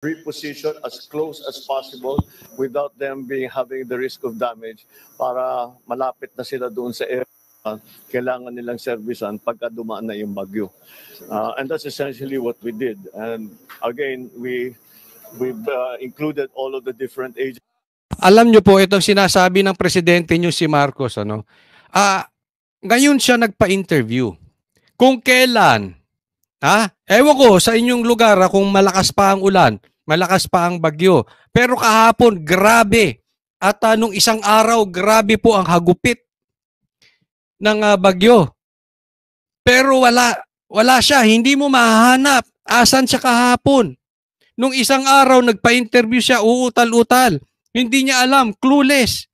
reposition as close as possible without them having the risk of damage para malapit na sila doon sa area kailangan nilang servisan pagka dumaan na yung bagyo. And that's essentially what we did. And again, we've included all of the different agencies. Alam nyo po, itong sinasabi ng presidente nyo si Marcos, ngayon siya nagpa-interview. Kung kailan, ewan ko sa inyong lugar kung malakas pa ang ulan, malakas pa ang bagyo. Pero kahapon, grabe. At nung isang araw, grabe po ang hagupit ng bagyo. Pero wala siya. Hindi mo mahanap. Asan siya kahapon? Nung isang araw, nagpa-interview siya, uutal-utal. Hindi niya alam, clueless.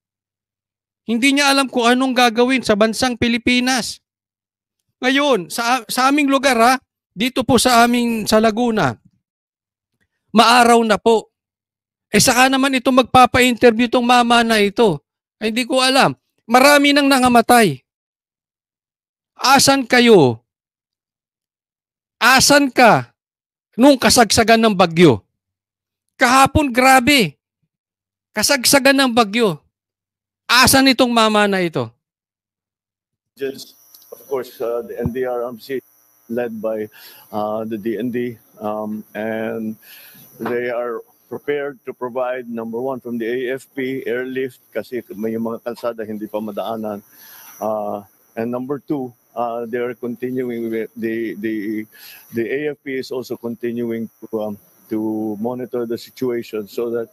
Hindi niya alam kung anong gagawin sa bansang Pilipinas. Ngayon, sa aming lugar, dito po sa Laguna, maaraw na po. Saka naman ito magpapa-interview tong mama na ito. Hindi ko alam. Marami nang nangamatay. Asan kayo? Asan ka nung kasagsagan ng bagyo? Kahapon, grabe. Kasagsagan ng bagyo. Asan itong mama na ito? Just, of course, the NDRMC led by the DND and they are prepared to provide, number one, from the AFP, airlift, kasi may mga kalsada hindi pa madaanan. And number two, they are continuing with the AFP is also continuing to monitor the situation so that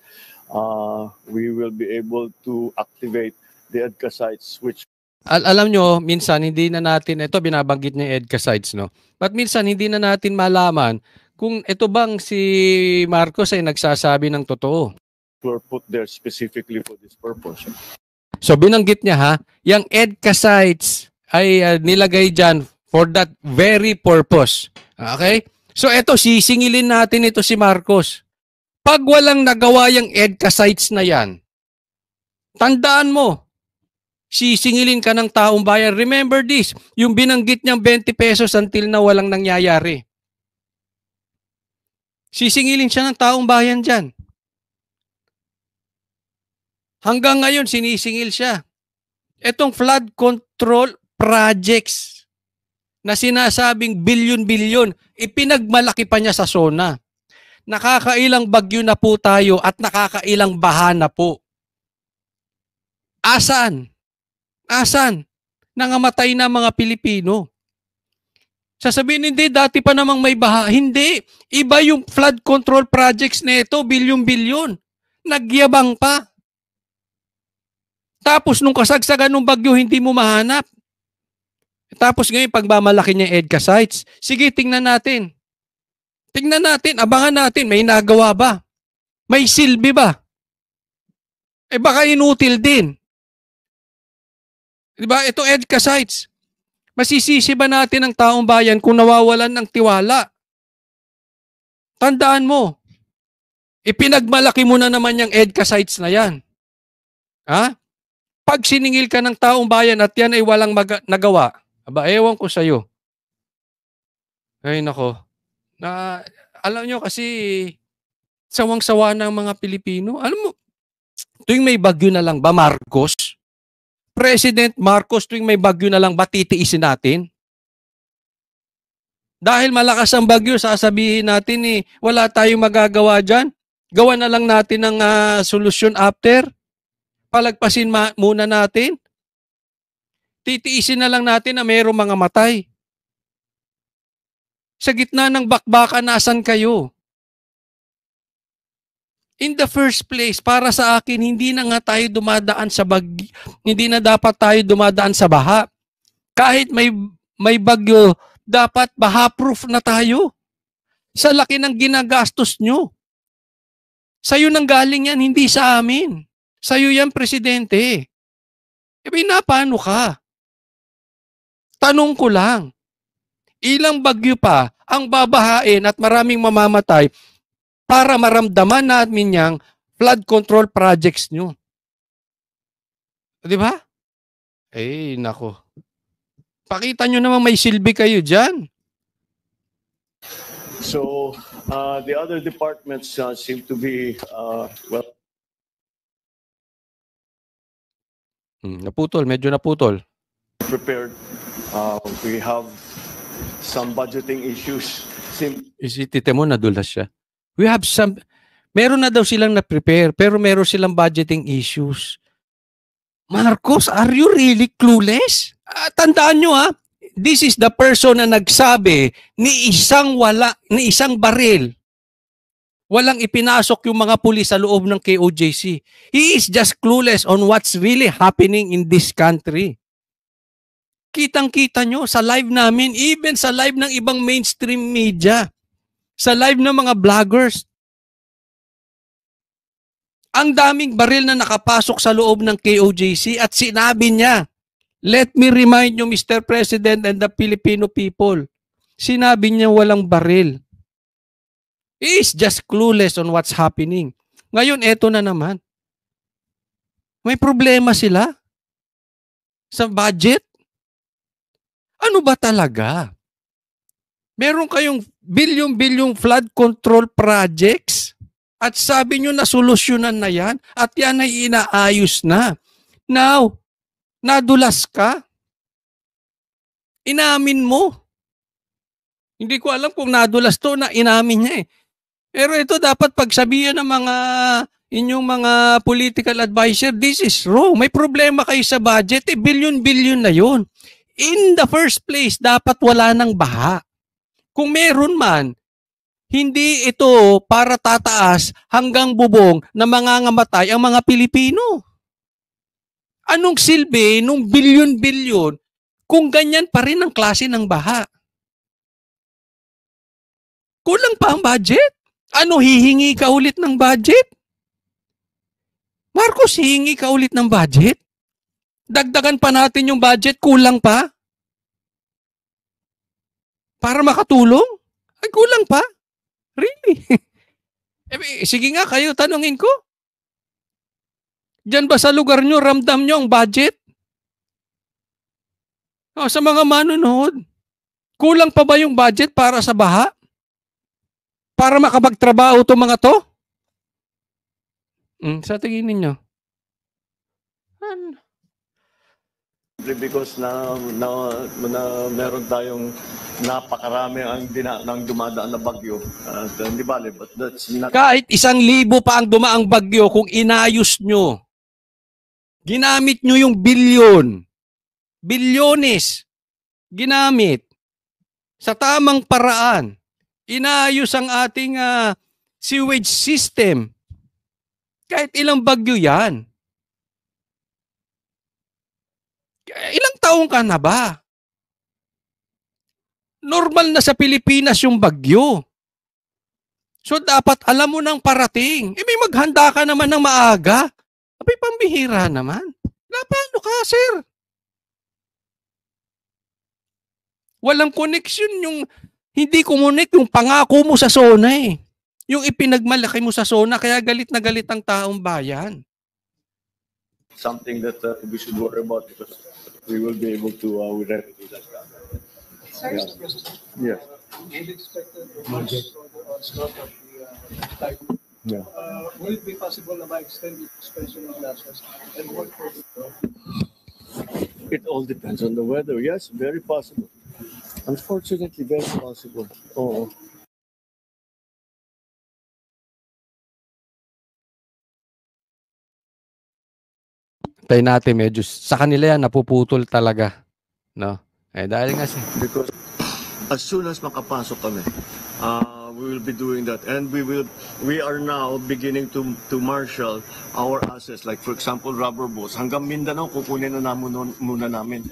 we will be able to activate the EDCA sites which alam nyo, minsan hindi na natin, ito binabanggit niya EDCA sites, no? But minsan hindi na natin malaman kung ito bang si Marcos ay nagsasabi ng totoo. Were put there specifically for this purpose. So binanggit niya yung EDCA sites ay nilagay dyan for that very purpose. Okay? So ito, sisingilin natin ito si Marcos. Pag walang nagawa yung EDCA sites na yan, tandaan mo, sisingilin ka ng taong bayan. Remember this, yung binanggit niyang 20 pesos until na walang nangyayari. Sisingilin siya ng taong bayan dyan. Hanggang ngayon, sinisingil siya. Itong flood control projects na sinasabing bilyon-bilyon, ipinagmalaki pa niya sa SONA. Nakakailang bagyo na po tayo at nakakailang baha na po. Asan? Asan? Nangamatay na mga Pilipino. Sasabihin, hindi, dati pa namang may baha. Hindi. Iba yung flood control projects na ito, bilyon-bilyon. Nagyabang pa. Tapos nung kasagsagan ng bagyo, hindi mo mahanap. Tapos ngayon, pagmamalaki niya yung EDCA sites, sige, tingnan natin. Tingnan natin, abangan natin, may nagawa ba? May silbi ba? Baka inutil din. Diba? Ito EDCA sites. Masisisi ba natin ang taong bayan kung nawawalan ng tiwala? Tandaan mo, ipinagmalaki mo na naman yung EDCA sites na yan. Pag siningil ka ng taong bayan at yan ay walang nagawa, ewan ko sa'yo. Ay nako. Alam nyo kasi, sawang-sawa ng mga Pilipino. Alam mo, tuwing may bagyo na lang ba, Marcos? President Marcos, tuwing may bagyo na lang ba titiisin natin? Dahil malakas ang bagyo, sasabihin natin wala tayong magagawa dyan. Gawa na lang natin ng solusyon after. Palagpasin muna natin. Titiisin na lang natin na mayroong mga matay. Sa gitna ng bakbakan, nasan kayo? In the first place, para sa akin, hindi na nga tayo dumadaan sa bagyo. Hindi na dapat tayo dumadaan sa baha. Kahit may bagyo, dapat baha-proof na tayo. Sa laki ng ginagastos nyo. Sa'yo nang galing yan, hindi sa amin. Sa'yo yan, Presidente. Paano ka? Tanong ko lang, ilang bagyo pa ang babahain at maraming mamamatay para maramdaman namin yung flood control projects nyo. Di ba? Nako. Pakita nyo naman may silbi kayo dyan. So the other departments seem to be well. Naputol, medyo naputol. Prepared. We have some budgeting issues. Isitite mo, nadulas siya. We have some, meron na daw silang na-prepare, pero meron silang budgeting issues. Marcos, are you really clueless? Tandaan nyo this is the person na nagsabi ni isang baril. Walang ipinasok yung mga pulis sa loob ng KOJC. He is just clueless on what's really happening in this country. Kitang-kita nyo sa live namin, even sa live ng ibang mainstream media, sa live ng mga vloggers. Ang daming baril na nakapasok sa loob ng KOJC at sinabi niya, let me remind you, Mr. President and the Filipino people, sinabi niya walang baril. He is just clueless on what's happening. Ngayon, eto na naman. May problema sila sa budget. Ano ba talaga? Meron kayong billion-billion flood control projects at sabi nyo na solusyonan na yan at yan ay inaayos na. Now, nadulas ka? Inamin mo. Hindi ko alam kung nadulas to na inamin niya eh. Pero ito dapat pagsabihan ng inyong mga political advisor, this is wrong. May problema kayo sa budget, billion-billion na yun. In the first place, dapat wala ng baha. Kung meron man, hindi ito para tataas hanggang bubong na mangangamatay ang mga Pilipino. Anong silbi nung billion-billion kung ganyan pa rin ang klase ng baha? Kulang pa ang budget? Ano, hihingi ka ulit ng budget? Marcos, hihingi ka ulit ng budget? Dagdagan pa natin yung budget, kulang pa? Para makatulong? Ay, kulang pa? Really? Sige nga, kayo, tanungin ko. Diyan ba sa lugar nyo, ramdam nyo ang budget? Sa mga manonood, kulang pa ba yung budget para sa baha? Para makapagtrabaho itong mga to? Sa tingin ninyo? Because na meron tayong napakarami ang dumadaan na bagyo. Hindi bale, but that's not... Kahit 1,000 pa ang dumaang bagyo kung inayos nyo. Ginamit nyo yung bilyones. Ginamit sa tamang paraan. Inayos ang ating sewage system. Kahit ilang bagyo yan. Ilang taong ka na ba? Normal na sa Pilipinas yung bagyo. So dapat alam mo nang parating. May maghanda ka naman ng maaga. Abay, pambihira naman. Paano ka, sir? Walang connection yung hindi kumunik yung pangako mo sa SONA eh. Yung ipinagmalaki mo sa SONA, kaya galit na galit ang taong bayan. Something that we should worry about because we will be able to remedy that. Yeah. Would expected budget or start of the typhoon. Yeah. Will it be possible na ma-extend the suspension of classes and work for the It all depends on the weather. Yes, very possible. Unfortunately, very possible. Oo. Tayo natin medyo sa kanila yan napuputol talaga, no? Dahil nga because as soon as makapasok kami, we will be doing that, and we are now beginning to marshal our assets, like for example rubber boats hanggang Mindanao kukunin na muna namin.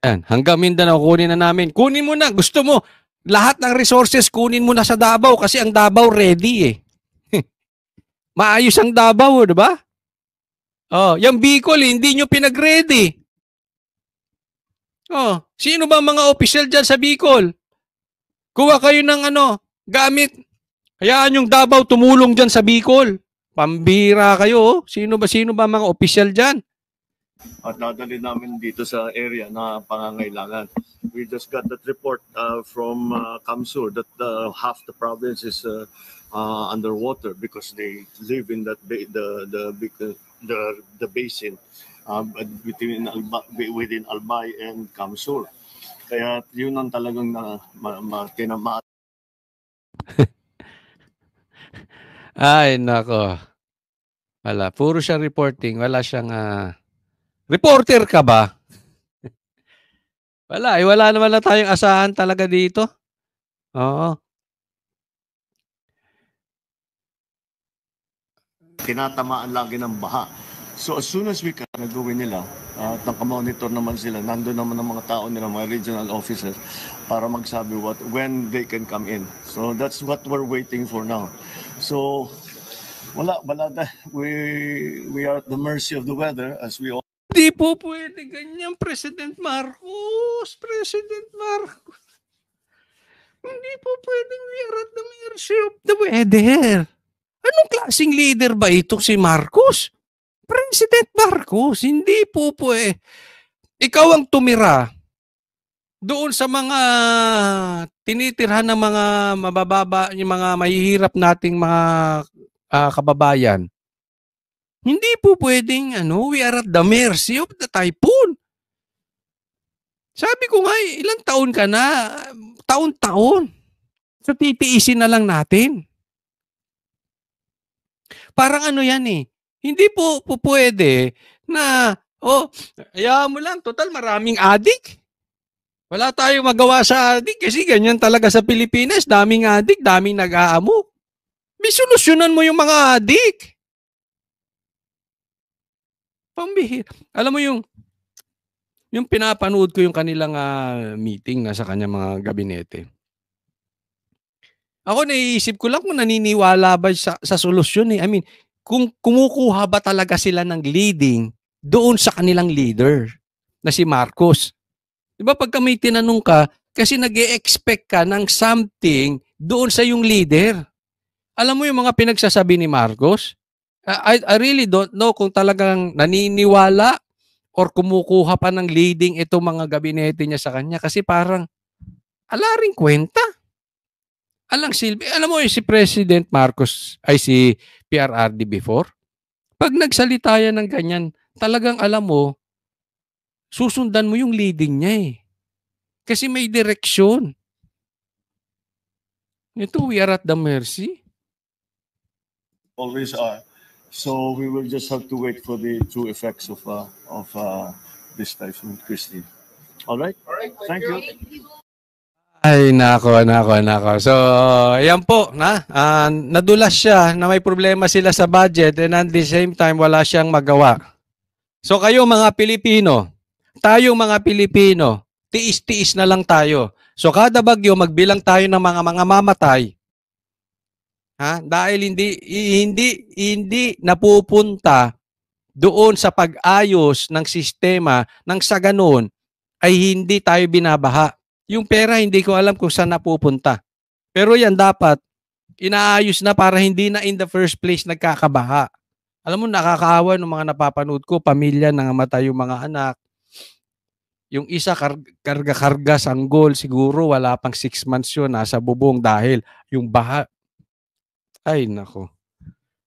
Yan, hanggang Mindanao kunin na namin. Kunin mo na, gusto mo lahat ng resources kunin mo na sa Davao kasi ang Davao ready eh. Maayos ang Davao, 'di ba? Yung Bicol hindi nyo pinag-ready. Sino ba mga opisyal diyan sa Bicol? Kuha kayo ng gamit. Hayaan yung Davao tumulong diyan sa Bicol. Pambira kayo. Sino ba mga opisyal diyan? at dadali namin dito sa area na pangangailangan. We just got that report from Kamsur that half the province is underwater because they live in that the basin within Albay and Kamsur. Kaya yun ang talagang tinama. Ay, nako. Wala. Puro siya reporting. Wala siyang... reporter ka ba? Wala. Wala naman na tayong asahan talaga dito. Oo. Tinatamaan lagi ng baha. So as soon as we can, nagawin nila, at nakamonitor naman sila, nandun naman ang mga tao nila, mga regional officers, para magsabi when they can come in. So that's what we're waiting for now. So wala, we are at the mercy of the weather as we all. Hindi po pwede ganyan, President Marcos. President Marcos. Hindi po pwedeng we are at the mercy of the weather. Anong klaseng leader ba ito si Marcos? President Marcos, hindi po ikaw ang tumira doon sa mga tinitirhan ng mga mabababa, yung mga mahihirap nating mga kababayan. Hindi po pwedeng we are at the mercy of the typhoon. Sabi ko nga, ilang taon ka na? Taon-taon. So titiisin na lang natin. Parang yan Hindi po pwede na, hayaan mo lang, total maraming adik. Wala tayong magawa sa adik kasi ganyan talaga sa Pilipinas, daming adik, daming nag-aamok. May solusyonan mo yung mga adik. Pambihir. Alam mo yung pinapanood ko yung kanilang meeting sa kanyang mga gabinete. Ako naiisip ko lang kung naniniwala ba sa solusyon I mean, kung kumukuha ba talaga sila ng leading doon sa kanilang leader na si Marcos. Diba pagka may tinanong ka, kasi nag-e-expect ka ng something doon sa yung leader. Alam mo yung mga pinagsasabi ni Marcos? I really don't know kung talagang naniniwala or kumukuha pa ng leading itong mga gabinete niya sa kanya kasi parang ala ring kwenta. Alang silbi. Alam mo si President Marcos ay si PRRD before. Pag nagsalita yan ng ganyan, talagang alam mo, susundan mo yung leading niya Kasi may direksyon. Ito, we are at the mercy. Always are. So we will just have to wait for the true effects of this typhoon, Christine. All right? All right, Thank you. Ay, nako. So, yan po, nadulas siya na may problema sila sa budget and at the same time, wala siyang magawa. So, kayo mga Pilipino, tayong mga Pilipino, tiis-tiis na lang tayo. So, kada bagyo, magbilang tayo ng mga mamatay. Dahil hindi napupunta doon sa pag-ayos ng sistema nang sa ganun ay hindi tayo binabaha. Yung pera, hindi ko alam kung saan napupunta. Pero yan dapat, inaayos na para hindi na in the first place nagkakabaha. Alam mo, nakakaawa ng mga napapanood ko, pamilya, nangamatay yung mga anak. Yung isa, karga-karga, sanggol, siguro wala pang 6 months yun, nasa bubong dahil yung baha. Ay, nako.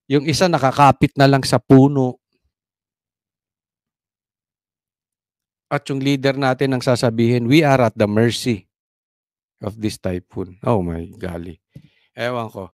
Yung isa, nakakapit na lang sa puno. At yung leader natin ang sasabihin, we are at the mercy of this typhoon. Oh my golly. Ewan ko.